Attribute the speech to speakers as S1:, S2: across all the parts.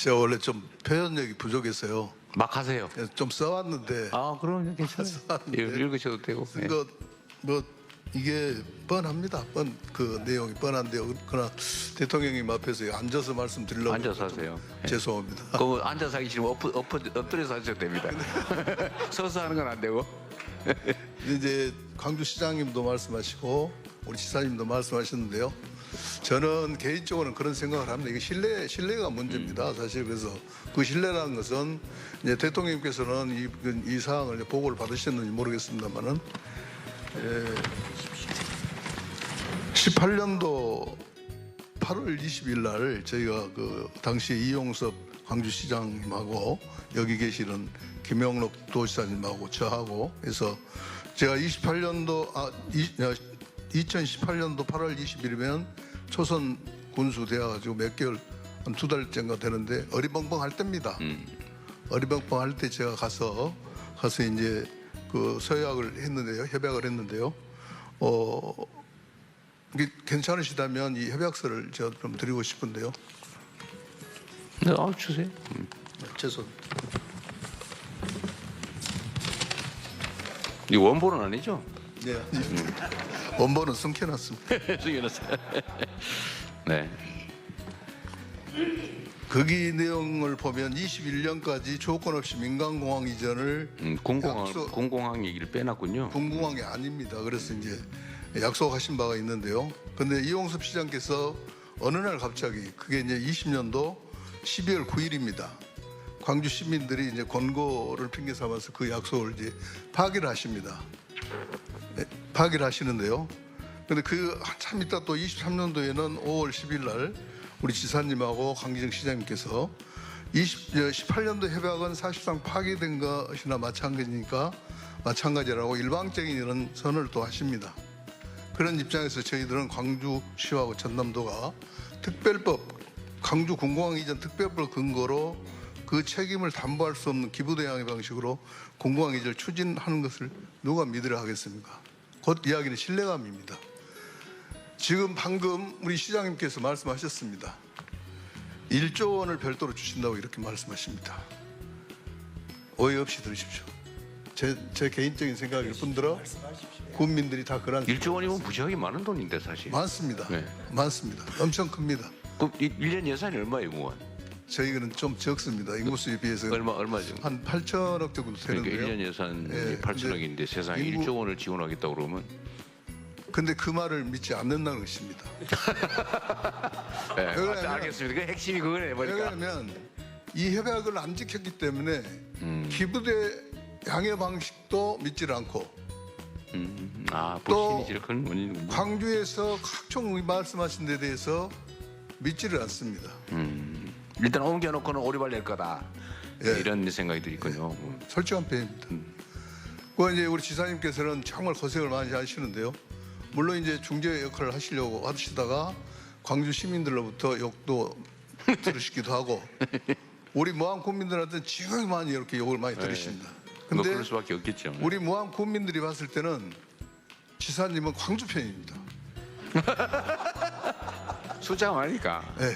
S1: 제가 원래 좀 표현력이 부족해서요.
S2: 막 하세요.
S1: 좀 써왔는데
S2: 아, 그러면 괜찮아요. 읽으셔도 되고.
S1: 쓴 거 뭐 이게 뻔합니다. 그 내용이 뻔한데요. 그러나 대통령님 앞에서 앉아서 말씀드리려고
S2: 앉아서 하세요. 예.
S1: 죄송합니다.
S2: 그거 앉아서 하기 싫으면 엎드려서 하셔도 됩니다. 서서 하는 건 안 되고.
S1: 이제 광주시장님도 말씀하시고 우리 지사님도 말씀하셨는데요. 저는 개인적으로는 그런 생각을 합니다. 이게 신뢰가 문제입니다. 사실 그래서 그 신뢰라는 것은 이제 대통령님께서는 이 사항을 이제 보고를 받으셨는지 모르겠습니다만은 18년도 8월 20일 날 저희가 그 당시 이용섭 광주시장님하고 여기 계시는 김영록 도지사님하고 저하고 해서 제가 2018년도 8월 20일이면 초선 군수 되어가지고 몇 개월 한 2달째인가 되는데 어리벙벙할 때입니다. 어리벙벙할 때 제가 가서 이제 그 서약을 했는데요, 협약을 했는데요. 이게 괜찮으시다면 이 협약서를 제가 좀 드리고 싶은데요.
S2: 네, 주세요.
S1: 죄송합니다.
S2: 이 원본은 아니죠?
S1: 네. 원본은 숨겨놨습니다.
S2: 숨겨놨어요. 네.
S1: 거기 내용을 보면 21년까지 조건 없이 민간공항 이전을
S2: 공공항 얘기를 빼놨군요.
S1: 군공항이 아닙니다. 그래서 이제 약속하신 바가 있는데요. 근데 이용섭 시장께서 어느 날 갑자기 그게 이제 20년도 12월 9일입니다. 광주 시민들이 이제 권고를 핑계 삼아서 그 약속을 이제 파기를 하십니다. 네, 파기를 하시는데요. 근데 그 한참 있다 또 23년도에는 5월 10일 날 우리 지사님하고 강기정 시장님께서 18년도 협약은 사실상 파기된 것이나 마찬가지라고 일방적인 이런 선언을 또 하십니다. 그런 입장에서 저희들은 광주시하고 전남도가 특별법, 광주 군공항 이전 특별법 근거로 그 책임을 담보할 수 없는 기부대항의 방식으로 공공항 이전을 추진하는 것을 누가 믿으려 하겠습니까? 곧 이야기는 신뢰감입니다. 지금 방금 우리 시장님께서 말씀하셨습니다. 1조 원을 별도로 주신다고 이렇게 말씀하십니다. 오해 없이 들으십시오. 제 개인적인 생각일 뿐더러 국민들이 다 그런
S2: 1조 원이면 무지하게 많은 돈인데 사실.
S1: 많습니다.
S2: 네.
S1: 많습니다. 엄청 큽니다.
S2: 그럼 1년 예산이 얼마예요, 무한?
S1: 저희는 좀 적습니다. 인구수에 비해서
S2: 얼마죠?
S1: 한 8천억 정도
S2: 그러니까
S1: 되는데요.
S2: 1년 예산이
S1: 네,
S2: 8천억인데 세상에 1조 원을 지원하겠다고 그러면
S1: 근데 그 말을 믿지 않는다는 것입니다.
S2: 네,
S1: 왜냐하면-
S2: 알겠습니다. 그 핵심이 그거네 보니까.
S1: 왜냐하면 이 협약을 안 지켰기 때문에 기부대 양해 방식도 믿질 않고
S2: 불신이 제일 큰 원인이군요.
S1: 광주에서 각종 말씀하신 데 대해서 믿지를 않습니다.
S2: 일단 옮겨놓고는 오리발 낼 거다.
S1: 예.
S2: 이런 생각이 들있군요.
S1: 솔직한 표현입니다. 그 이제 우리 지사님께서는 정말 고생을 많이 하시는데요. 물론 이제 중재 역할을 하시려고 하시다가 광주 시민들로부터 욕도 들으시기도 하고 우리 모항 국민들한테는 지극히 많이 이렇게 욕을 많이 들으십니다.
S2: 뭐
S1: 근데
S2: 그럴 수밖에 없겠죠.
S1: 우리 모항 국민들이 봤을 때는 지사님은 광주 편입니다.
S2: 숫자가 많으니까.
S1: 네.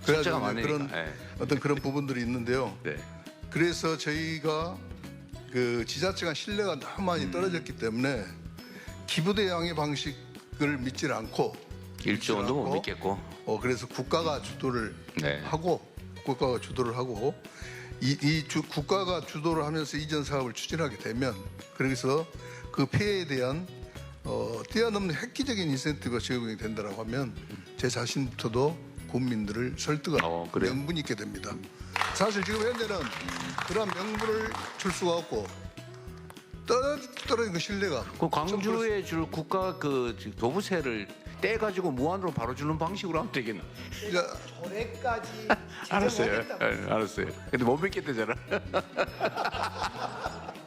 S2: 숫자가
S1: 그래가지고
S2: 많으니까.
S1: 그런
S2: 네.
S1: 어떤 그런 부분들이 있는데요.
S2: 네.
S1: 그래서 저희가 그 지자체가 신뢰가 너무 많이 떨어졌기 때문에 기부대 양의 방식을 믿질 않고
S2: 1조 원도 못 믿겠고.
S1: 그래서 국가가 주도를
S2: 네.
S1: 하고 국가가 주도를 하면서 이전 사업을 추진하게 되면 그래서 그 폐해에 대한 뛰어넘는 획기적인 인센티브가 제공이 된다고 하면 제 자신부터도 국민들을 설득할
S2: 그래요?
S1: 명분이 있게 됩니다. 사실 지금 현재는 그런 명분을 줄 수가 없고 떨어진 그 신뢰가.
S2: 그 광주에 줄 국가 그 도부세를 떼가지고 무한으로 바로 주는 방식으로 하면 되겠네.
S3: 올해까지
S2: 알았어요. 알았어요. 근데 못 믿겠대잖아.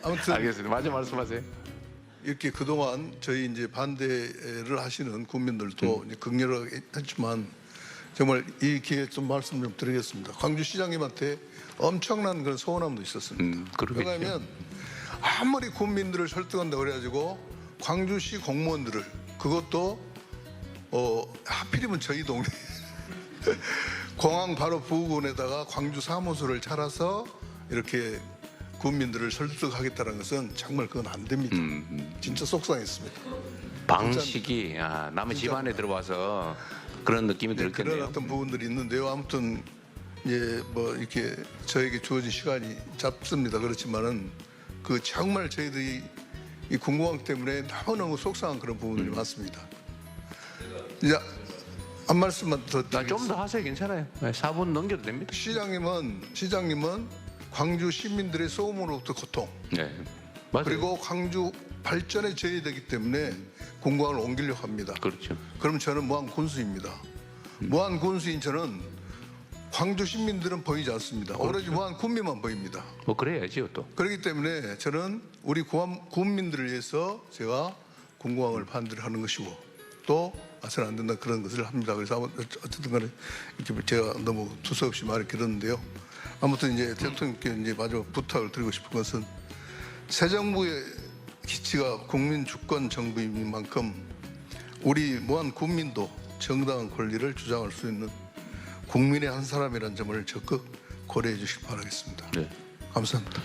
S1: 아무튼
S2: 알겠습니다. 마저 말씀하세요.
S1: 이렇게 그동안 저희 이제 반대를 하시는 국민들도 이제 극렬하게 했지만 정말 이 기회에 좀 말씀 좀 드리겠습니다. 광주시장님한테 엄청난 그런 서운함도 있었습니다.
S2: 그러겠죠.
S1: 왜냐하면 아무리 국민들을 설득한다고 그래가지고 광주시 공무원들을 그것도 하필이면 저희 동네 공항 바로 부근에다가 광주 사무소를 차려서 이렇게 국민들을 설득하겠다는 것은 정말 그건 안 됩니다. 진짜 속상했습니다.
S2: 방식이 남의 집안에 들어와서 그런 느낌이
S1: 그런
S2: 들겠네요.
S1: 어떤 부분들이 있는데요. 아무튼 뭐 이렇게 저에게 주어진 시간이 짧습니다. 그렇지만은 그 정말 저희들이 이 군공항 때문에 너무너무 속상한 그런 부분들이 많습니다. 이제 한 말씀만 더 드리겠습니다.
S2: 좀 더 하세요. 괜찮아요. 4분 넘겨도 됩니다.
S1: 시장님은 광주 시민들의 소음으로부터 고통
S2: 네, 맞아요.
S1: 그리고 광주 발전에 저해되기 때문에 공공항을 옮기려고 합니다.
S2: 그렇죠.
S1: 그럼 저는 무한 군수입니다. 무한 군수인 저는 광주 시민들은 보이지 않습니다. 오로지 무한 군민만 보입니다.
S2: 뭐 그래야지요 또.
S1: 그렇기 때문에 저는 우리 국민들을 위해서 제가 공공항을 반대를 하는 것이고 또 아서는 안 된다 그런 것을 합니다. 그래서 어쨌든 간에 이렇게 제가 너무 두서없이 말을 길었는데요. 아무튼 이제 대통령께 이제 마지막 부탁을 드리고 싶은 것은 새 정부의 기치가 국민 주권 정부인 만큼 우리 무한 국민도 정당한 권리를 주장할 수 있는 국민의 한 사람이라는 점을 적극 고려해 주시기 바라겠습니다.
S2: 네.
S1: 감사합니다.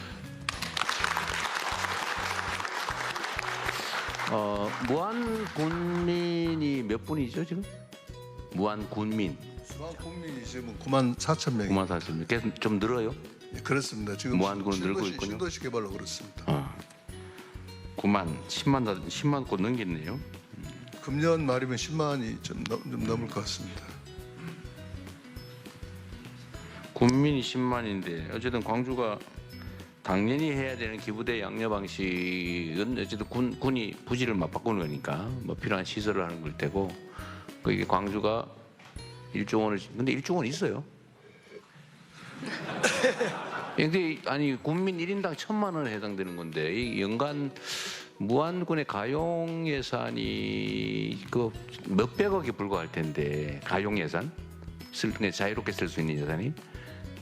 S2: 무한 군민이 몇 분이죠 지금? 무한 군민
S1: 무한 국민이 지금 9만 4천 명이
S2: 9만 4천 계속 좀 늘어요?
S1: 그렇습니다. 지금
S2: 무한군은 늘고 있군요.
S1: 신도시 개발로 그렇습니다.
S2: 10만 곳 넘겼네요.
S1: 금년 말이면 10만이 좀 넘을 것 같습니다.
S2: 군민이 10만인데 어쨌든 광주가 당연히 해야 되는 기부대 양려 방식은 어쨌든 군이 부지를 막 바꾸는 거니까 뭐 필요한 시설을 하는 걸 테고 이게 광주가 1조 원을 근데 1조 원 있어요. 근데 아니 국민 1인당 1,000만 원에 해당되는 건데 이 연간 무안군의 가용 예산이 그 몇백억에 불과할 텐데 가용 예산 그냥 자유롭게 쓸 수 있는 예산이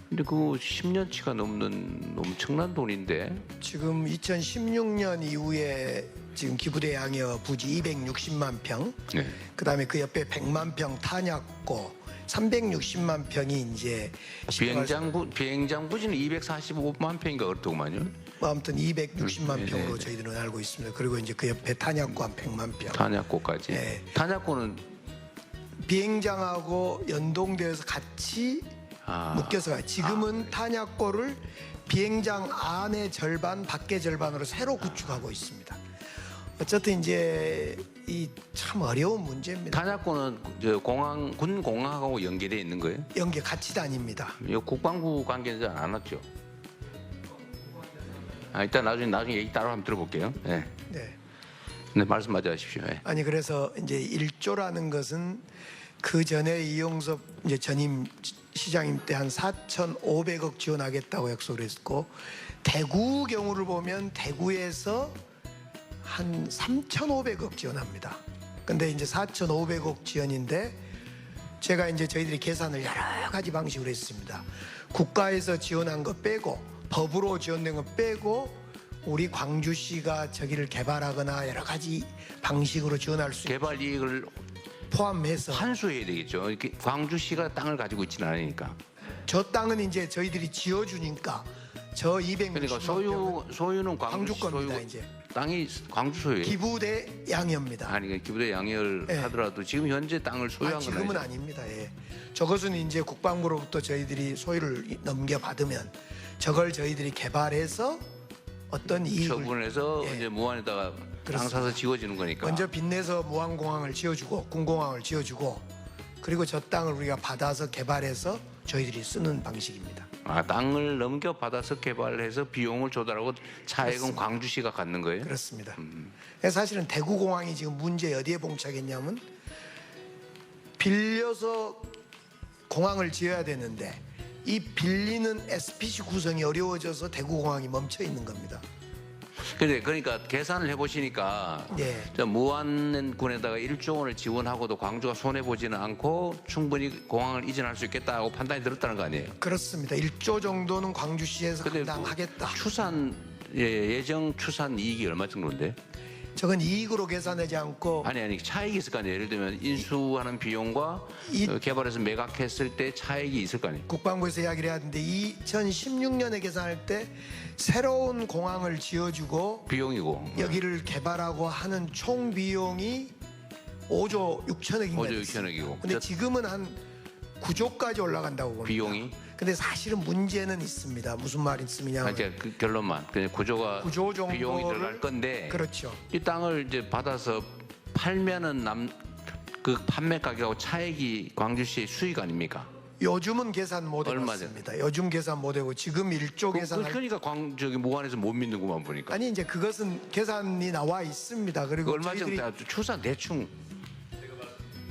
S2: 근데 그 10년치가 넘는 엄청난 돈인데
S3: 지금 2016년 이후에 지금 기부대 양여 부지 260만 평,
S2: 네.
S3: 그다음에 그 옆에 100만 평 탄약고 360만 평이 이제
S2: 비행장 부지는 245만 평인가 그렇더구만요.
S3: 뭐 아무튼 260만
S2: 네,
S3: 평으로
S2: 네.
S3: 저희들은 알고 있습니다. 그리고 이제 그 옆에 탄약고 한 100만 평.
S2: 탄약고까지.
S3: 네.
S2: 탄약고는
S3: 비행장하고 연동되어서 같이 묶여서 가요. 지금은 탄약고를 비행장 안의 절반, 밖의 절반으로 새로 구축하고 있습니다. 어쨌든 이제 이 참 어려운 문제입니다.
S2: 탄약고는 저 군 공항하고 연계되어 있는 거예요?
S3: 연계 같이 다닙니다.
S2: 이거 국방부 관계자 안 왔죠? 일단 나중에 얘기 따로 한번 들어볼게요. 네.
S3: 네.
S2: 네, 말씀 마저 하십시오. 네.
S3: 아니 그래서 이제 1조라는 것은 그 전에 이용섭 이제 전임 시장님 때 한 4,500억 지원하겠다고 약속을 했고 대구 경우를 보면 대구에서 한 3,500억 지원합니다. 근데 이제 4,500억 지원인데 제가 이제 저희들이 계산을 여러 가지 방식으로 했습니다. 국가에서 지원한 거 빼고 법으로 지원된 거 빼고 우리 광주시가 저기를 개발하거나 여러 가지 방식으로 지원할 수 있는
S2: 개발 이익을
S3: 포함해서
S2: 환수해야 되겠죠. 이렇게 광주시가 땅을 가지고 있지는 않으니까.
S3: 저 땅은 이제 저희들이 지어주니까 저 260만
S2: 그러니까
S3: 평은
S2: 소유는
S3: 광주
S2: 광주
S3: 겁니다.
S2: 소유.
S3: 이제
S2: 땅이 광주 소유예요.
S3: 기부대 양여입니다.
S2: 아니 기부대 양열
S3: 네.
S2: 하더라도 지금 현재 땅을 소유한 건
S3: 지금은
S2: 아니죠.
S3: 아닙니다. 예. 저것은 이제 국방부로부터 저희들이 소유를 넘겨받으면 저걸 저희들이 개발해서 어떤 이익을
S2: 처분해서
S3: 예.
S2: 이제 무안에다가 땅
S3: 그렇습니다.
S2: 사서 지어지는 거니까.
S3: 먼저 빚내서 무안공항을 지어주고 군공항을 지어주고 그리고 저 땅을 우리가 받아서 개발해서 저희들이 쓰는 방식입니다.
S2: 땅을 넘겨받아서 개발해서 비용을 조달하고 차액은 광주시가 갖는 거예요?
S3: 그렇습니다. 사실은 대구공항이 지금 문제 어디에 봉착했냐면 빌려서 공항을 지어야 되는데 이 빌리는 SPC 구성이 어려워져서 대구공항이 멈춰 있는 겁니다.
S2: 그러니까 계산을 해보시니까
S3: 예.
S2: 저 무안군에다가 1조 원을 지원하고도 광주가 손해 보지는 않고 충분히 공항을 이전할 수 있겠다고 판단이 들었다는 거 아니에요?
S3: 그렇습니다. 1조 정도는 광주시에서
S2: 근데
S3: 감당하겠다.
S2: 예정 추산 이익이 얼마 정도인데?
S3: 저건 이익으로 계산하지 않고
S2: 아니 차익이 있을 거 아니에요. 예를 들면 인수하는 비용과 개발해서 매각했을 때 차익이 있을 거 아니에요.
S3: 국방부에서 이야기를 하는데 2016년에 계산할 때 새로운 공항을 지어주고
S2: 비용이고
S3: 여기를 개발하고 하는 총 비용이 5조 6천억인가
S2: 5조 6천억이고.
S3: 근데 지금은 한 9조까지 올라간다고 봅니다.
S2: 비용이?
S3: 근데 사실은 문제는 있습니다. 무슨 말씀이냐?
S2: 이제 그 결론만 그냥 구조가
S3: 9조 정도를
S2: 비용이 들어갈 건데
S3: 그렇죠.
S2: 이 땅을 이제 받아서 팔면은 그 판매 가격하고 차익이 광주시의 수익 아닙니까?
S3: 요즘은 계산 못
S2: 얼마죠?
S3: 해봤습니다. 요즘 계산 못 하고 지금 1조 계산할
S2: 그러니까 저기 무안에서 못 믿는구만 보니까.
S3: 아니 이제 그것은 계산이 나와 있습니다. 그리고
S2: 얼마 정도
S3: 저희들이
S2: 추산 대충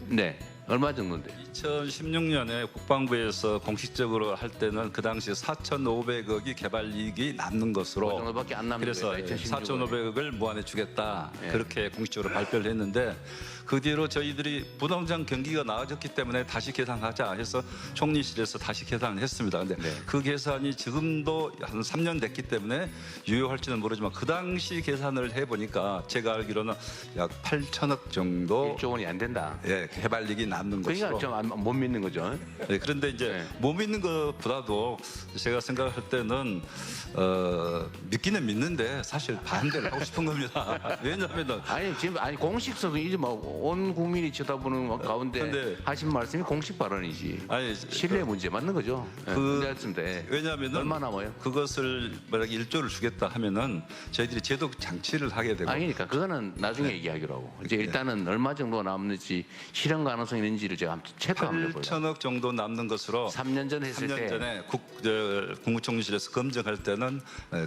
S2: 네 얼마 정도인데?
S4: 2016년에 국방부에서 공식적으로 할 때는 그 당시 4,500억이 개발 이익이 남는
S2: 그
S4: 것으로
S2: 정도밖에 안 남는
S4: 그래서
S2: 거예요, 2016
S4: 4,500억을 무한에 주겠다
S2: 예.
S4: 그렇게 공식적으로 발표를 했는데 그 뒤로 저희들이 부동산 경기가 나아졌기 때문에 다시 계산하자 해서 총리실에서 다시 계산을 했습니다. 근데
S2: 네.
S4: 그 계산이 지금도 한 3년 됐기 때문에 유효할지는 모르지만 그 당시 계산을 해보니까 제가 알기로는 약 8천억 정도
S2: 1조 원이 안 된다.
S4: 예, 개발이익이 남는
S2: 그러니까
S4: 것으로.
S2: 좀 못 믿는 거죠.
S4: 네, 그런데 이제
S2: 네.
S4: 못 믿는 것보다도 제가 생각할 때는 믿기는 믿는데 사실 반대를 하고 싶은 겁니다. 왜냐하면은
S2: 아니 지금 공식적으로 이제 뭐 온 국민이 쳐다보는 가운데
S4: 근데-
S2: 하신 말씀이 공식 발언이지.
S4: 아니
S2: 신뢰 문제 맞는 거죠. 문제였는데
S4: 왜냐하면은
S2: 얼마 남아요?
S4: 그것을 만약 1조를 주겠다 하면은 저희들이 제도 장치를 하게 되고
S2: 아니니까 그거는 나중에 얘기하기로 하고 이제 일단은 얼마 정도 남는지 실현 가능성이 있는지를 제가 한번 체크 한번 해보려고.
S4: 8천억 정도 남는 것으로
S2: 3년 전 했을
S4: 3년
S2: 때
S4: 전에 국무총리실에서 검증할 때는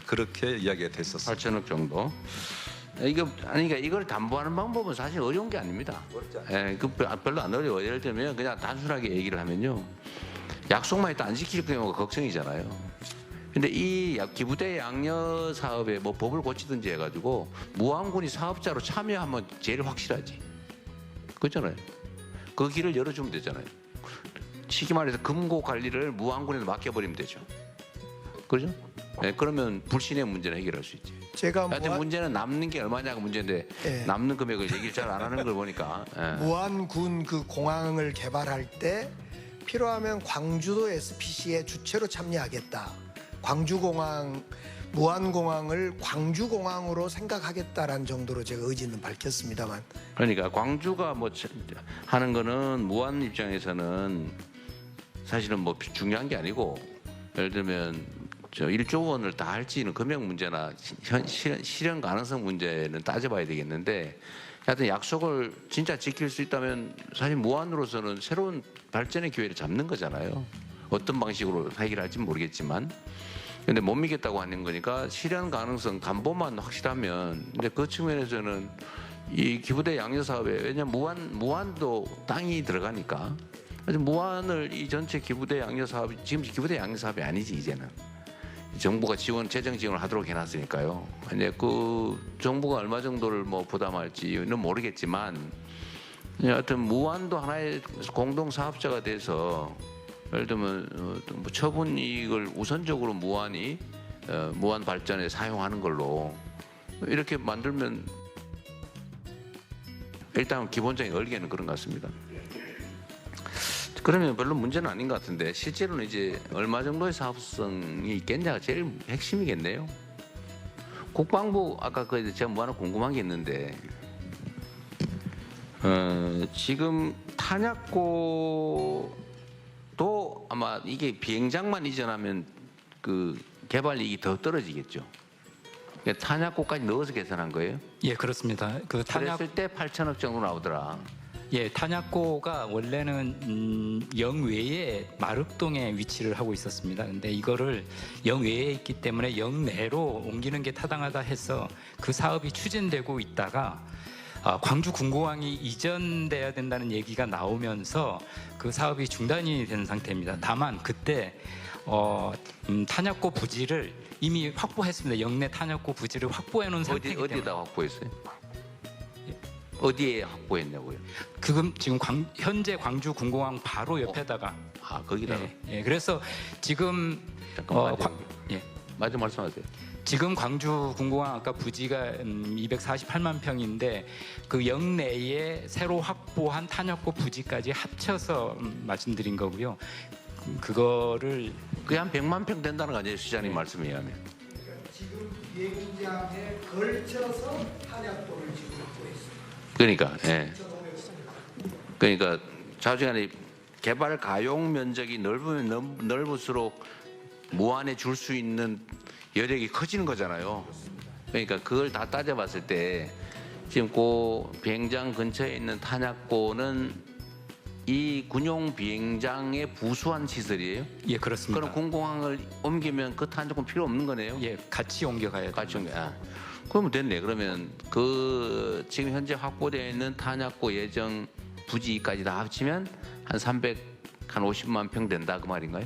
S4: 그렇게 이야기가 됐었어요.
S2: 8천억 정도. 그러니까 이걸 담보하는 방법은 사실 어려운 게 아닙니다. 예, 그 별로 안 어려워. 예를 들면 그냥 단순하게 얘기를 하면요, 약속만 일단 안 지킬 경우가 걱정이잖아요. 근데 이 기부대 양녀 사업에 뭐 법을 고치든지 해가지고 무안군이 사업자로 참여하면 제일 확실하지. 그렇잖아요. 그 길을 열어주면 되잖아요. 쉽게 말해서 금고 관리를 무안군에 맡겨버리면 되죠. 그렇죠? 예, 그러면 불신의 문제는 해결할 수 있지.
S3: 제가
S2: 하여튼 문제는 남는 게 얼마냐가 문제인데
S3: 예.
S2: 남는 금액을 얘기를 잘 안 하는 걸 보니까 예.
S3: 무안군 그 공항을 개발할 때 필요하면 광주도 SPC에 주체로 참여하겠다. 광주공항, 무안공항을 광주공항으로 생각하겠다라는 정도로 제가 의지는 밝혔습니다만
S2: 그러니까 광주가 뭐 하는 거는 무안 입장에서는 사실은 뭐 중요한 게 아니고 예를 들면 저 1조 원을 다 할지는 금액 문제나 실현 가능성 문제는 따져봐야 되겠는데 하여튼 약속을 진짜 지킬 수 있다면 사실 무안으로서는 새로운 발전의 기회를 잡는 거잖아요. 어떤 방식으로 해결할지는 모르겠지만 근데 못 믿겠다고 하는 거니까 실현 가능성 담보만 확실하면 근데 그 측면에서는 이 기부대 양녀 사업에 왜냐면 무안도 땅이 들어가니까 무안을 이 전체 기부대 양녀 사업이 지금 기부대 양녀 사업이 아니지 이제는 정부가 재정 지원을 하도록 해놨으니까요. 이제 그 정부가 얼마 정도를 뭐 부담할지는 모르겠지만 하여튼 무안도 하나의 공동 사업자가 돼서 예를 들면 뭐 처분 이익을 우선적으로 무안이 무안 발전에 사용하는 걸로 이렇게 만들면 일단 기본적인 얼개는 그런 것 같습니다. 그러면 별로 문제는 아닌 것 같은데 실제로는 이제 얼마 정도의 사업성이 있겠냐가 제일 핵심이겠네요. 국방부 아까 그 제가 뭐 하나 궁금한 게 있는데 지금 탄약고도 아마 이게 비행장만 이전하면 그 개발 이익이 더 떨어지겠죠. 그러니까 탄약고까지 넣어서 계산한 거예요?
S5: 예, 그렇습니다. 그 탄약
S2: 그랬을 때 8천억 정도 나오더라.
S5: 예, 탄약고가 원래는 영외에 마릅동에 위치를 하고 있었습니다. 근데 이거를 영외에 있기 때문에 영내로 옮기는 게 타당하다 해서 그 사업이 추진되고 있다가 광주 군공항이 이전돼야 된다는 얘기가 나오면서 그 사업이 중단이 된 상태입니다. 다만 그때 탄약고 부지를 이미 확보했습니다. 영내 탄약고 부지를 확보해 놓은 상태이기 때문에
S2: 어디에다 확보했어요? 어디에 확보했냐고요?
S5: 지금 현재 광주 군공항 바로 옆에다가
S2: 거기다가.
S5: 예, 그래서 지금
S2: 잠깐만
S5: 예,
S2: 맞아 말씀하세요.
S5: 지금 광주 군공항 아까 부지가 248만 평인데 그 영내에 새로 확보한 탄약고 부지까지 합쳐서 말씀드린 거고요. 그거를
S2: 그게 한 100만 평 된다는 거 아니에요, 시장님 말씀에 의하면.
S3: 지금 비행장에 걸쳐서 탄약고를 지금 갖고 있습니다.
S2: 그러니까, 예. 그러니까 좌우지간에 개발 가용 면적이 넓으면 넓을수록 무한에 줄 수 있는 여력이 커지는 거잖아요. 그러니까 그걸 다 따져봤을 때 지금 그 비행장 근처에 있는 탄약고는 이 군용 비행장의 부수한 시설이에요.
S5: 예, 그렇습니다.
S2: 그럼 군공항을 옮기면 그 탄약고는 필요 없는 거네요.
S5: 예, 같이 옮겨가야 돼요.
S2: 같이 옮겨. 아, 그러면 됐네. 그러면 그 지금 현재 확보되어 있는 탄약고 예정 부지까지 다 합치면 한 50만 평 된다 그 말인가요?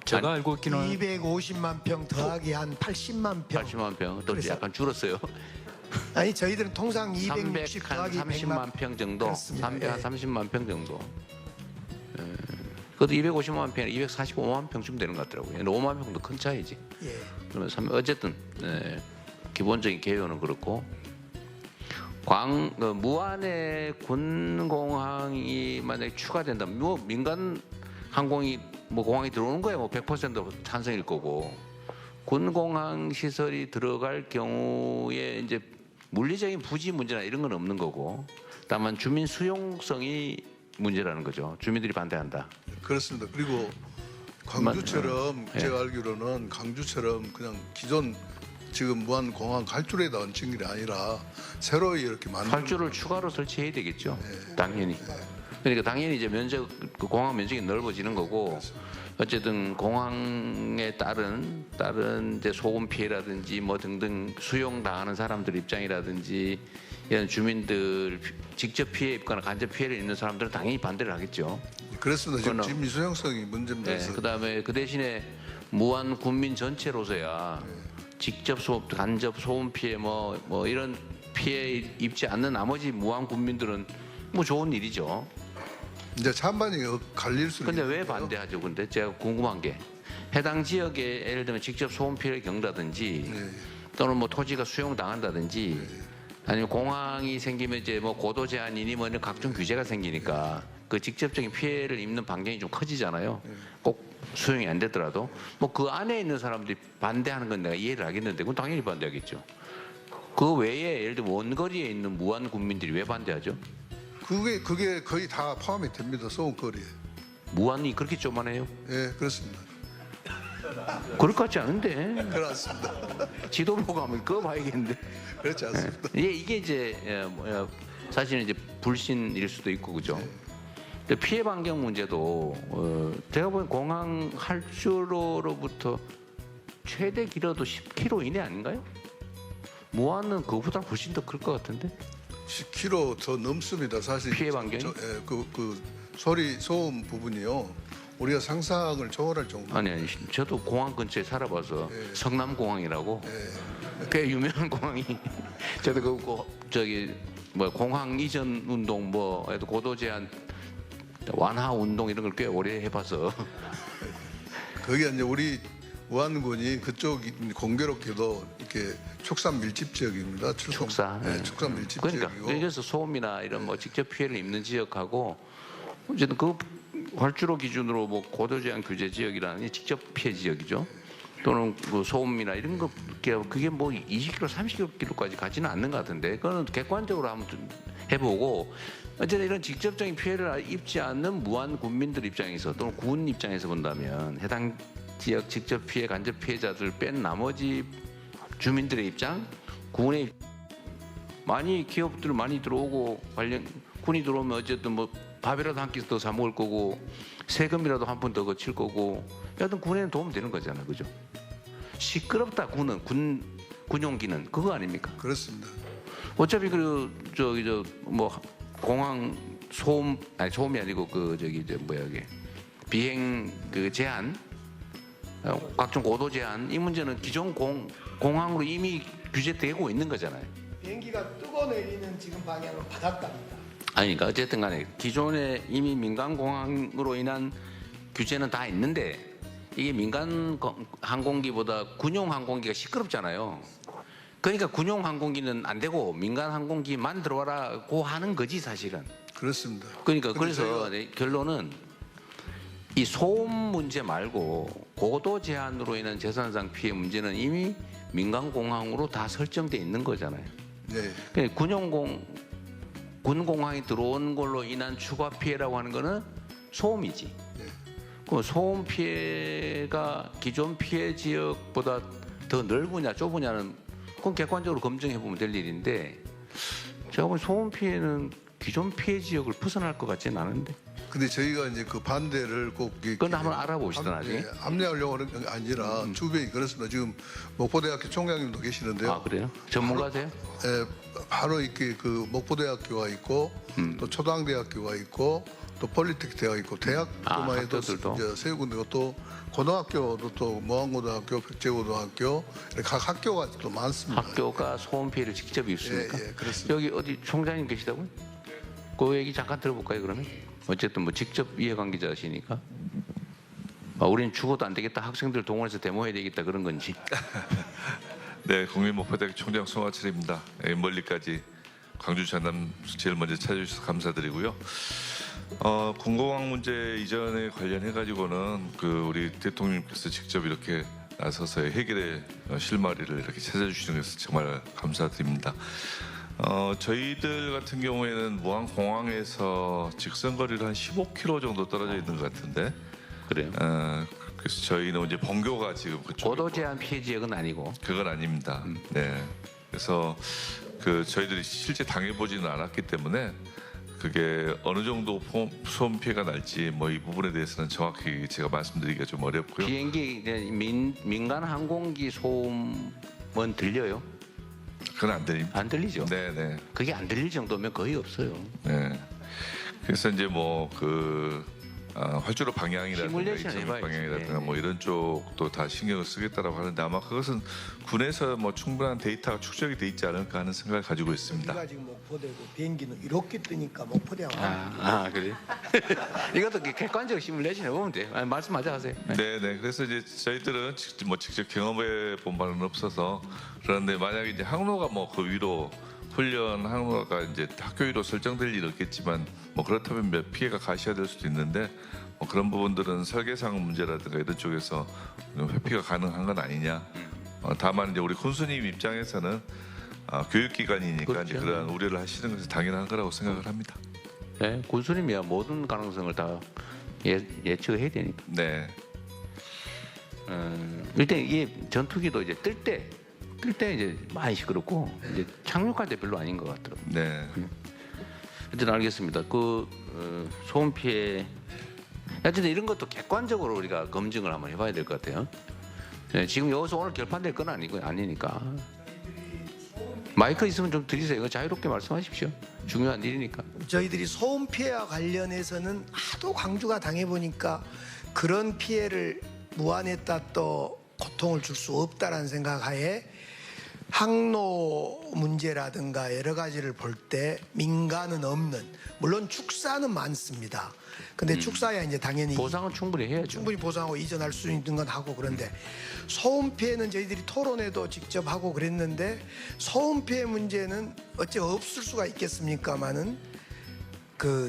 S5: 제가 알고 있기는
S3: 250만 평 더하기 한 80만 평.
S2: 80만 평. 또
S3: 그래서-
S2: 약간 줄었어요.
S3: 아니 저희들은 통상 260 더하기 100만
S2: 330만 평 정도.
S3: 그렇습니다.
S2: 330만 평 정도. 예. 그것도 250만 평, 245만 평쯤 되는 것 같더라고요. 5만 평도 큰 차이지.
S3: 예.
S2: 그러면 어쨌든 기본적인 개요는 그렇고 무안의 군공항이 만약에 추가된다면 뭐 민간 항공이 뭐 공항이 들어오는 거야 뭐 100% 찬성일 거고 군공항 시설이 들어갈 경우에 이제 물리적인 부지 문제나 이런 건 없는 거고 다만 주민 수용성이 문제라는 거죠. 주민들이 반대한다.
S1: 그렇습니다. 그리고 광주처럼
S2: 예.
S1: 제가 알기로는 광주처럼 그냥 기존 지금 무안공항 갈줄에다 얹힌 게 아니라 새로 이렇게 만든
S2: 활주를 추가로 설치해야 되겠죠. 당연히. 그러니까 당연히 이제 그 공항 면적이 넓어지는 거고 어쨌든 공항에 따른 이제 소음 피해라든지 뭐 등등 수용 당하는 사람들 입장이라든지 이런 주민들 직접 피해 입거나 간접 피해를 입는 사람들은 당연히 반대를 하겠죠.
S1: 그렇습니다. 지금
S2: 그거는-
S1: 주민 수용성이 문제입니다.
S2: 네,
S1: 그래서
S2: 그다음에 그 대신에 무한 국민 전체로서야 직접 간접 소음 피해 뭐 이런 피해 입지 않는 나머지 무한 국민들은 뭐 좋은 일이죠.
S1: 이제 찬반이 갈릴 수
S2: 근데 왜
S1: 있는데요.
S2: 반대하죠? 근데 제가 궁금한 게 해당 지역에 예를 들면 직접 소음 피해를 겪는다든지
S1: 네.
S2: 또는 뭐 토지가 수용당한다든지 아니면 공항이 생기면 이제 뭐 고도 제한이니 뭐 이런 각종 규제가 생기니까 그 직접적인 피해를 입는 반경이 좀 커지잖아요. 꼭 수용이 안 되더라도 뭐 그 안에 있는 사람들이 반대하는 건 내가 이해를 하겠는데 그건 당연히 반대하겠죠. 그 외에 예를 들면 원거리에 있는 무한 국민들이 왜 반대하죠?
S1: 그게 거의 다 포함이 됩니다. 소음거리에.
S2: 무한이 그렇게 조만해요?
S1: 예, 그렇습니다.
S2: 그럴 것 같지 않은데
S1: 그렇습니다.
S2: 지도 보고 하면 그거 봐야겠는데
S1: 그렇지 않습니다.
S2: 이게 이제 사실은 이제 불신일 수도 있고 그죠? 근데 피해 반경 문제도 제가 보기엔 공항 활주로로부터 최대 길어도 10km 이내 아닌가요? 무안은 그거보다 훨씬 더 클 것 같은데
S1: 10km 더 넘습니다. 사실
S2: 피해 반경이?
S1: 그 소음 부분이요. 우리가 상상을 초월할 정도.
S2: 아니 저도 공항 근처에 살아봐서 성남공항이라고 꽤 유명한 공항이 저도 저기 뭐 공항 이전 운동 뭐 고도 제한 완화 운동 이런 걸 꽤 오래 해봐서
S1: 거기 이제 우리 무안군이 그쪽 공교롭게도 이렇게 축산 밀집 지역입니다.
S2: 축사.
S1: 네, 축산 밀집
S2: 그러니까
S1: 지역이고.
S2: 그래서 소음이나 이런 뭐 직접 피해를 입는 지역하고 어쨌든 그 활주로 기준으로 뭐 고도 제한 규제 지역이라는 게 직접 피해 지역이죠. 또는 그 소음이나 이런 거 그게 뭐 20km, 30km까지 가지는 않는 것 같은데 그거는 객관적으로 한번 좀 해보고 어쨌든 이런 직접적인 피해를 입지 않는 무한 국민들 입장에서 또는 군 입장에서 본다면 해당 지역 직접 피해, 간접 피해자들 뺀 나머지 주민들의 입장, 군의 많이 기업들 많이 들어오고 관련 군이 들어오면 어쨌든 뭐 밥이라도 한 끼 더 사 먹을 거고 세금이라도 한 푼 더 거칠 거고 여하튼 군에는 도움 되는 거잖아요, 그죠? 시끄럽다 군은 군용기는 그거 아닙니까?
S1: 그렇습니다.
S2: 어차피 뭐 공항 소음이 아니고 비행 그 제한 각종 고도 제한 이 문제는 기존 공항으로 이미 규제되고 있는 거잖아요.
S3: 비행기가 뜨고 내리는 지금 방향은 바닷가입니다.
S2: 아니 그러니까 어쨌든 간에 기존에 이미 민간 공항으로 인한 규제는 다 있는데 이게 민간 항공기보다 군용 항공기가 시끄럽잖아요. 그러니까 군용 항공기는 안 되고 민간 항공기만 들어와라고 하는 거지 사실은.
S1: 그렇습니다.
S2: 그러니까
S1: 근데
S2: 그래서 결론은 이 소음 문제 말고 고도 제한으로 인한 재산상 피해 문제는 이미 민간 공항으로 다 설정돼 있는 거잖아요.
S1: 네.
S2: 그러니까 군 공항이 들어온 걸로 인한 추가 피해라고 하는 거는 소음이지.
S1: 네.
S2: 그 소음 피해가 기존 피해 지역보다 더 넓으냐 좁으냐는 그건 객관적으로 검증해 보면 될 일인데 제가 보기엔 소음 피해는 기존 피해 지역을 벗어날 것 같지는 않은데.
S1: 근데 저희가 이제 그 반대를 꼭
S2: 그건 한번 알아보시죠, 나중에.
S1: 합리하려고 하는 게 아니라 주변이 그렇습니다. 지금 목포대학교 총장님도 계시는데요.
S2: 아 그래요? 전문가세요?
S1: 바로 이렇게 그 목포대학교가 있고 또 초당대학교가 있고 또 폴리텍 대학 있고 대학교만 해도
S2: 학교들도.
S1: 이제 세 군데고 또 고등학교도 또 모항고등학교, 백제고등학교 이렇게 각 학교가 또 많습니다.
S2: 학교가 소음 피해를 직접 입습니까?
S1: 예, 그렇습니다.
S2: 여기 어디 총장님 계시다고요? 그 얘기 잠깐 들어볼까요 그러면? 어쨌든 뭐 직접 이해관계자시니까. 우리는 죽어도 안 되겠다. 학생들 동원해서 데모해야 되겠다 그런 건지.
S6: 네, 국민목포대학교 총장 송하철입니다. 멀리까지 광주 전남 제일 먼저 찾아주셔서 감사드리고요. 군공항 문제 이전에 관련해 가지고는 그 우리 대통령님께서 직접 이렇게 나서서 해결의 실마리를 이렇게 찾아주시는 것을 정말 감사드립니다. 저희들 같은 경우에는 무안공항에서 직선거리를 한 15km 정도 떨어져 있는 것 같은데.
S2: 그래요?
S6: 그래서 저희는 이제 본교가 지금 그쪽에
S2: 고도 제한 피해 지역은 아니고.
S6: 그건 아닙니다. 네. 그래서 그 저희들이 실제 당해보지는 않았기 때문에 그게 어느 정도 소음 피해가 날지 뭐 이 부분에 대해서는 정확히 제가 말씀드리기가 좀 어렵고요.
S2: 비행기 민간 항공기 소음은 들려요?
S6: 그건 안 들립니다.
S2: 안 들리죠?
S6: 네네.
S2: 그게 안 들릴 정도면 거의 없어요.
S6: 네. 그래서 이제 뭐 활주로 방향이라든가
S2: 시뮬레이션
S6: 이전
S2: 해봐야지.
S6: 방향이라든가
S2: 네.
S6: 뭐 이런 쪽도 다 신경을 쓰겠다라고 하는데 아마 그것은 군에서 뭐 충분한 데이터가 축적이 돼 있지 않을까 하는 생각을 가지고 있습니다.
S3: 우리가 지금 목포대고 비행기는 이렇게 뜨니까 목포대하고
S2: 그래? 이것도 객관적 시뮬레이션 해보면 돼요. 말씀하자 하세요.
S6: 네네. 그래서 이제 저희들은 직접 경험해 본 바는 없어서 그런데 만약에 이제 항로가 뭐 그 위로 훈련 항로가 이제 학교 위로 설정될 일은 없겠지만 뭐 그렇다면 몇 피해가 가시화될 수도 있는데 뭐 그런 부분들은 설계상 문제라든가 이런 쪽에서 회피가 가능한 건 아니냐. 다만 이제 우리 군수님 입장에서는 교육기관이니까
S2: 그렇죠.
S6: 이제 그런 우려를 하시는 것은 당연한 거라고 생각을 합니다.
S2: 네, 군수님이야 모든 가능성을 다 예측을 해야 되니까.
S6: 네.
S2: 일단 이게 전투기도 이제 뜰 때 이제 많이 시끄럽고 이제 착륙할 때 별로 아닌 것 같더라고요.
S6: 네.
S2: 어쨌든 알겠습니다. 소음 피해 어쨌든 이런 것도 객관적으로 우리가 검증을 한번 해봐야 될 것 같아요. 네, 지금 여기서 오늘 결판될 건 아니니까. 마이크 있으면 좀 드리세요. 이거 자유롭게 말씀하십시오. 중요한 일이니까.
S3: 저희들이 소음 피해와 관련해서는 하도 광주가 당해보니까 그런 피해를 무한했다 또 고통을 줄 수 없다라는 생각하에 항로 문제라든가 여러 가지를 볼 때 민간은 없는, 물론 축사는 많습니다. 근데 축사야 이제 당연히
S2: 보상은 충분히 해야죠.
S3: 충분히 보상하고 이전할 수 있는 건 하고, 그런데 소음 피해는 저희들이 토론회도 직접 하고 그랬는데 소음 피해 문제는 어째 없을 수가 있겠습니까마는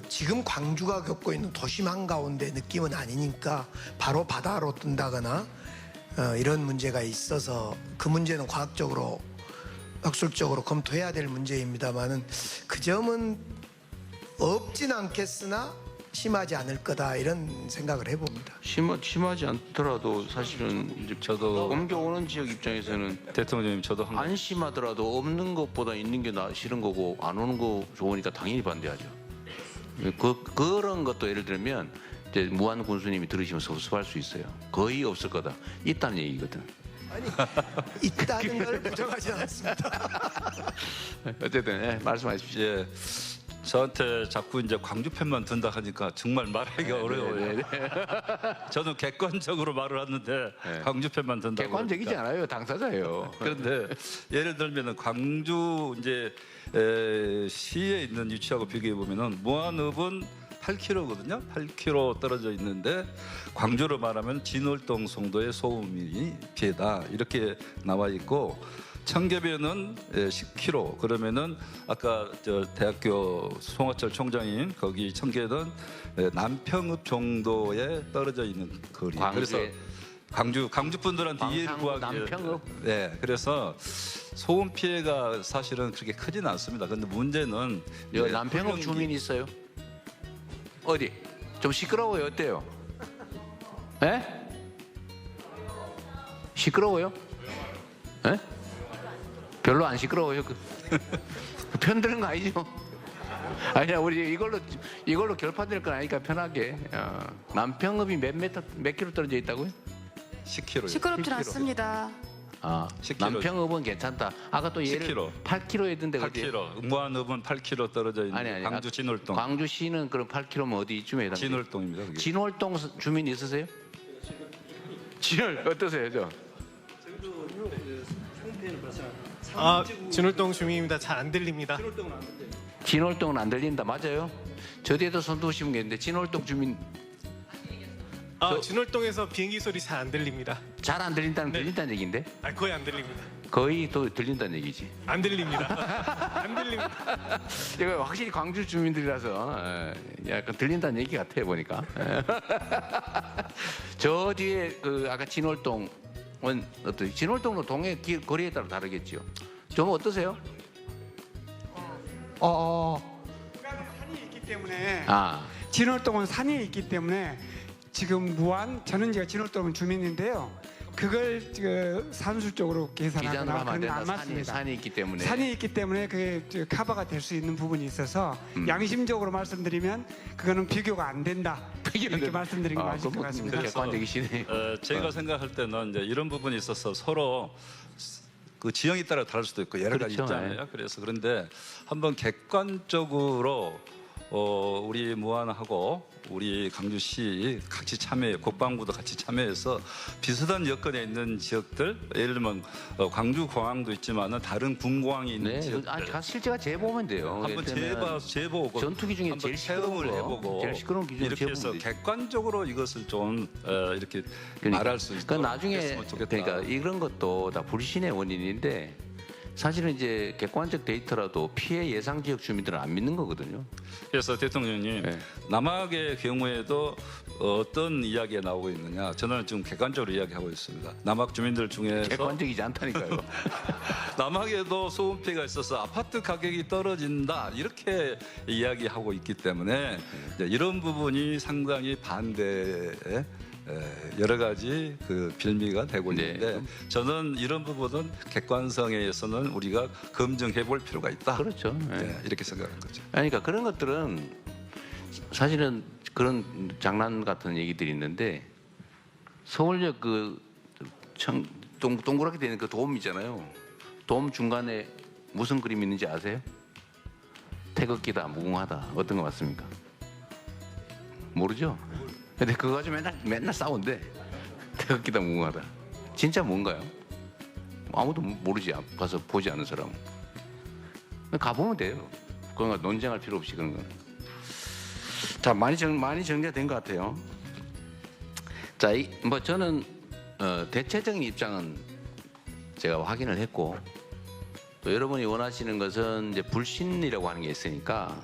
S3: 지금 광주가 겪고 있는 도심 한가운데 느낌은 아니니까 바로 바다로 뜬다거나 이런 문제가 있어서 그 문제는 과학적으로 학술적으로 검토해야 될 문제입니다만은 그 점은 없진 않겠으나 심하지 않을 거다 이런 생각을 해봅니다.
S2: 심하지 않더라도 사실은 이제
S5: 저도
S2: 옮겨오는 지역 입장에서는
S5: 대통령님 저도
S2: 안 심하더라도 없는 것보다 있는 게 싫은 거고 안 오는 거 좋으니까 당연히 반대하죠. 그런 것도 예를 들면 이제 무한 군수님이 들으시면 섭섭할 수 있어요. 거의 없을 거다. 있다는 얘기거든.
S3: 아니 있다는 걸 부정하지 않습니다.
S2: 어쨌든 말씀하십시오.
S4: 예. 저한테 자꾸 이제 광주 편만 든다 하니까 정말 말하기가 어려워요. 저는 객관적으로 말을 하는데 광주 편만 든다고.
S2: 객관적이지
S4: 그러니까.
S2: 않아요. 당사자예요.
S4: 그런데 예를 들면은 광주 이제 시에 있는 위치하고 비교해 보면은 무안읍은 8km거든요. 8km 떨어져 있는데 광주로 말하면 진월동 송도의 소음이 피해다 이렇게 나와 있고 청계변은 10km 그러면은 아까 저 대학교 송화철 총장님 거기 청계는 남평읍 정도에 떨어져 있는 거리. 그래서 광주 분들한테 이해를 구하기
S2: 남평읍.
S4: 네, 그래서 소음 피해가 사실은 그렇게 크진 않습니다. 근데 문제는
S2: 여기 남평읍 주민 있어요? 어디? 좀 시끄러워요. 어때요? 에? 시끄러워요? 에? 별로 안 시끄러워요. 편드는 거 아니죠? 아니야, 우리 이걸로 결판될 건 아니까 편하게. 남평읍이 몇 킬로 떨어져 있다고요?
S4: 10km.
S7: 시끄럽진 않습니다.
S4: 10km.
S2: 남평읍은 괜찮다. 아까 또 예를
S4: 10km.
S2: 8km 했던데
S4: 8km. 무안읍은 8km 떨어져 있는
S2: 아니.
S4: 광주 진월동.
S2: 광주시는 그럼 8km면 어디쯤에 해당돼요?
S4: 진월동입니다. 그게.
S2: 진월동 주민 있으세요? 진월 어떠세요, 저?
S8: 진월동 주민입니다. 잘 안 들립니다.
S2: 진월동은 안 들린다. 맞아요? 저 뒤에도 손 드시면 계는데 진월동 주민
S8: 진월동에서 비행기 소리 잘 안 들립니다.
S2: 잘 안 들린다는 얘기인데
S8: 거의 안 들립니다.
S2: 거의 또 들린다는 얘기지.
S8: 안 들립니다. 안 들립니다.
S2: 이거 확실히 광주 주민들이라서 약간 들린다는 얘기 같아요 보니까. 저 뒤에 그 아까 진월동은 어떠세요? 진월동도 동해 거리에 따라 다르겠죠. 좀 어떠세요?
S9: 산이 있기 때문에
S2: 아,
S9: 진월동은 산이 있기 때문에 지금 무안 저는 제가 진월동 주민인데요. 그걸 산술적으로
S2: 기जान으로
S9: 계산하거나
S2: 하면 안
S9: 그런 건 안
S2: 된다.
S9: 맞습니다.
S2: 산이 있기 때문에.
S9: 산이 있기 때문에 그게 커버가 될 수 있는 부분이 있어서 양심적으로 말씀드리면 그거는 비교가 안 된다. 이렇게 말씀드린 게 맞을 것 같습니다.
S2: 객관적이시네요.
S4: 제가 생각할 때는 이제 이런 부분이 있어서 서로 그 지형에 따라 다를 수도 있고 여러 가지
S2: 그렇죠.
S4: 있잖아요. 그래서 그런데 한번 객관적으로 우리 무안하고 우리 강주시 같이 참여해 국방부도 같이 참여해서 비슷한 여건에 있는 지역들 예를 들면 광주 공항도 있지만은 다른 군공항이 있는
S2: 네,
S4: 지역들
S2: 실제가 재보면 돼요.
S4: 한번 재보고
S2: 전투기 중에
S4: 한번
S2: 제일 시끄러운
S4: 체험을
S2: 거,
S4: 해보고
S2: 제일 시끄러운 기준을
S4: 이렇게 해서
S2: 재보면 되지.
S4: 객관적으로 이것을 좀 이렇게
S2: 그러니까.
S4: 말할 수 있도록
S2: 그러니까 나중에
S4: 했으면 좋겠다.
S2: 그러니까 이런 것도 다 불신의 원인인데 사실은 이제 객관적 데이터라도 피해 예상 지역 주민들은 안 믿는 거거든요.
S4: 그래서 대통령님
S2: 네.
S4: 남학의 경우에도 어떤 이야기가 나오고 있느냐 저는 지금 객관적으로 이야기하고 있습니다. 남학 주민들 중에서
S2: 객관적이지 않다니까요.
S4: 남학에도 소음 피해가 있어서 아파트 가격이 떨어진다 이렇게 이야기하고 있기 때문에 이제 이런 부분이 상당히 반대에 여러 가지 그 빌미가 되고
S2: 네.
S4: 있는데 저는 이런 부분은 객관성에 의해서는 우리가 검증해 볼 필요가 있다.
S2: 그렇죠. 네.
S4: 네, 이렇게 생각하는 거죠.
S2: 그러니까 그런 것들은 사실은 그런 장난 같은 얘기들이 있는데 서울역 동그랗게 되는 그 돔 있잖아요. 돔 중간에 무슨 그림 있는지 아세요? 태극기다, 무궁화다. 어떤 거 맞습니까? 모르죠? 근데 그거 가지고 맨날 싸운대. 태극기다, 무궁화다. 진짜 뭔가요? 아무도 모르지. 가서 보지 않은 사람은. 가보면 돼요. 그런 거 논쟁할 필요 없이 그런 거는. 자, 많이 정리가 된 것 같아요. 자, 뭐 저는 대체적인 입장은 제가 확인을 했고 또 여러분이 원하시는 것은 이제 불신이라고 하는 게 있으니까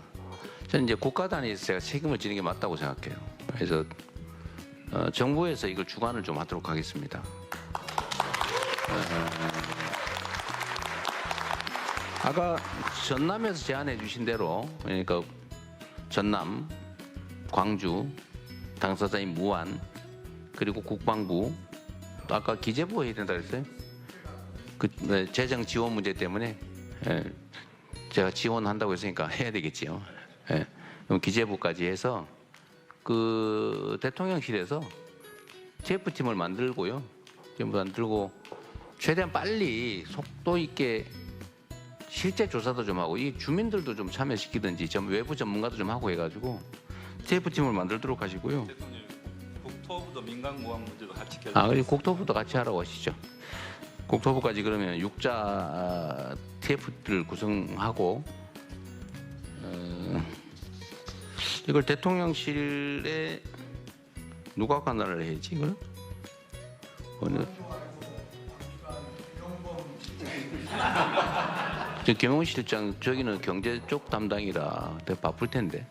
S2: 저는 이제 국가 단위에서 제가 책임을 지는 게 맞다고 생각해요. 그래서 정부에서 이걸 주관을 좀 하도록 하겠습니다. 아까 전남에서 제안해 주신 대로 그러니까 전남, 광주, 당사자인 무안 그리고 국방부 또 아까 기재부 해야 된다 그랬어요? 재정 지원 문제 때문에 제가 지원한다고 했으니까 해야 되겠지요. 그럼 기재부까지 해서 그 대통령실에서 TF팀을 만들고요. 전부 만들고 최대한 빨리 속도 있게 실제 조사도 좀 하고 이 주민들도 좀 참여시키든지 외부 전문가도 좀 하고 해가지고 TF팀을 만들도록 하시고요.
S4: 대통령 국토부도 민간공항 문제도 같이
S2: 그리고 국토부도 같이 하라고 하시죠. 국토부까지 그러면 6자 TF를 구성하고 이걸 대통령실에 누가 관할을 해야지 이걸? 어느? 저 김용훈 실장 저기는 경제 쪽 담당이라 되게 바쁠 텐데.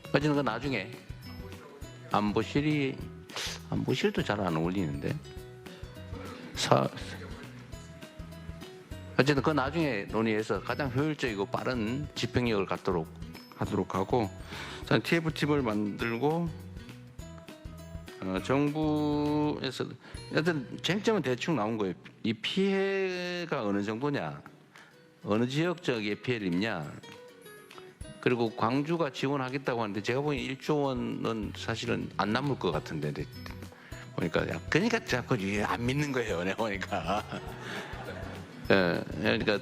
S2: 어쨌든 그 나중에 안보실도 잘 안 어울리는데. 어쨌든 그 나중에 논의해서 가장 효율적이고 빠른 집행력을 갖도록 하도록 하고, TF팀을 만들고 정부에서 하여튼 쟁점은 대충 나온 거예요. 이 피해가 어느 정도냐, 어느 지역 지역에 피해를 입냐, 그리고 광주가 지원하겠다고 하는데 제가 보기엔 1조 원은 사실은 안 남을 것 같은데 보니까 그러니까 자꾸 안 믿는 거예요. 내가 보니까. 예, 그러니까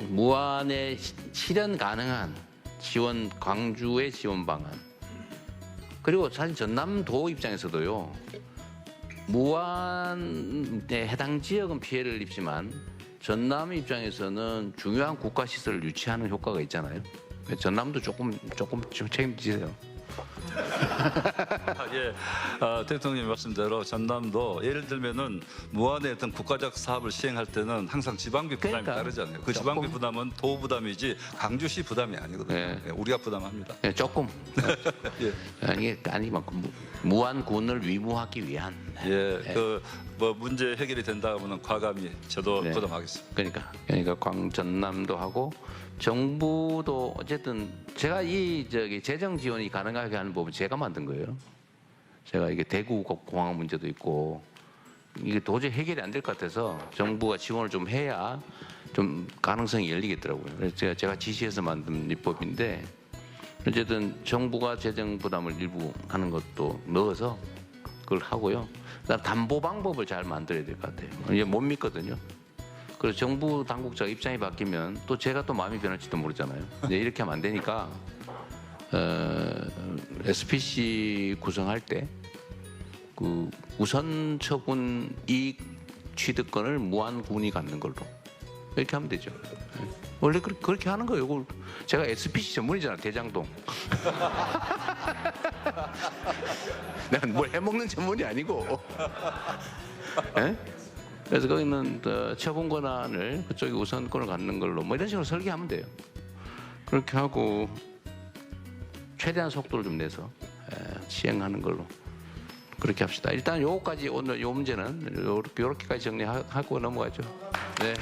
S2: 무한의 실현 가능한 지원, 광주의 지원 방안. 그리고 사실 전남도 입장에서도요, 무안에 해당 지역은 피해를 입지만 전남 입장에서는 중요한 국가 시설을 유치하는 효과가 있잖아요. 전남도 조금 책임지세요.
S4: 예, 대통령님 말씀대로 전남도 예를 들면은 무안의 어떤 국가적 사업을 시행할 때는 항상 지방비 부담이
S2: 그러니까.
S4: 따르잖아요. 그 지방비
S2: 조금.
S4: 부담은 도 부담이지 강주시 부담이 아니거든요.
S2: 네.
S4: 예, 우리가 부담합니다.
S2: 예, 조금.
S4: 예.
S2: 이게 아니만큼 무안군을 위무하기 위한.
S4: 예, 그 뭐 문제 해결이 된다 하면은 과감히 저도
S2: 네.
S4: 부담하겠습니다.
S2: 그러니까 전남도 하고 정부도 어쨌든 제가 이 재정 지원이 가능하게 하는 법은 제가 만든 거예요. 제가 이게 대구 공항 문제도 있고 이게 도저히 해결이 안 될 것 같아서 정부가 지원을 좀 해야 좀 가능성이 열리겠더라고요. 그래서 제가 지시해서 만든 입법인데 어쨌든 정부가 재정 부담을 일부 하는 것도 넣어서 그걸 하고요. 그다음 담보 방법을 잘 만들어야 될 것 같아요. 이게 못 믿거든요. 그래서 정부 당국자 입장이 바뀌면 또 제가 또 마음이 변할지도 모르잖아요. 이제 이렇게 하면 안 되니까 SPC 구성할 때 그 우선 처분 이익 취득권을 무안군이 갖는 걸로 이렇게 하면 되죠. 원래 그렇게 하는 거예요. 이걸 제가 SPC 전문이잖아, 대장동. 내가 뭘 해먹는 전문이 아니고. 예? 그래서 거기는 처분 권한을 그쪽이 우선권을 갖는 걸로 뭐 이런 식으로 설계하면 돼요. 그렇게 하고 최대한 속도를 좀 내서 시행하는 걸로 그렇게 합시다. 일단 요거까지 오늘 요 문제는 요렇게까지 정리하고 넘어가죠. 네.